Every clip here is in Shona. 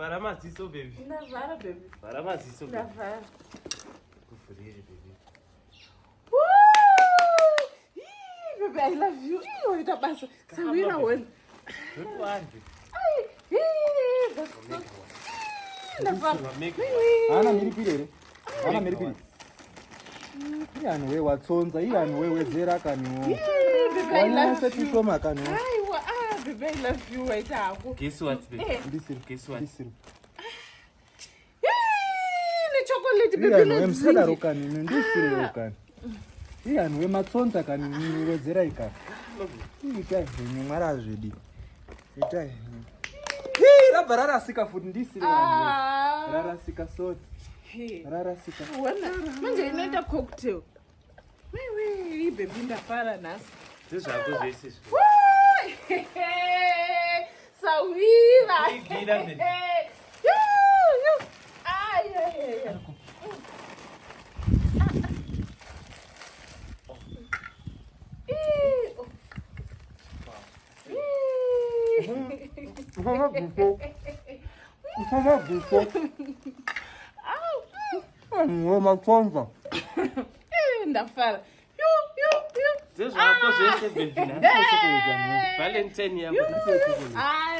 Vara maziso baby. Ndavhara baby. Vara maziso baby. Ndavhara. Kuvhurire baby. Baby, I love you. Waita basa. Sawira wena. Don't worry. Ndavhara. Hana miripiri here. Hana miripiri. Iyani we watsonza, iyani we wedzera kaniwo. Baby, I love you. Shoma kaniwo. Aiwa, baby, I love you. Waita hako. Guess what baby? Ndisiri. Guess what? Ndisiri. Chocolate baby. Iyani we msadaro kani, ndisiri we kani. Iyani we matsonza kani, wedzera ikani. Ita henyu mwara zvedi. Ita henyu. Rabva rarasika futi ndisiri vanhu. Rarasika soti. Rarasika. Wena, manje inoita cocktail. Wewe, baby ndafara nasi. Zvako zvese izvi. Sawira. Ibvira baby. Matsonza. Ndafara. Zvako zvese baby. Valentine yako.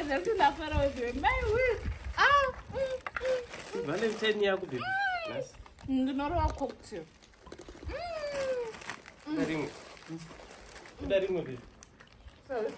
Ndati ndafara wewe. Valentine yako baby. Nasi. Ndinorova cocktail. Kuda rimwe baby. Sorry.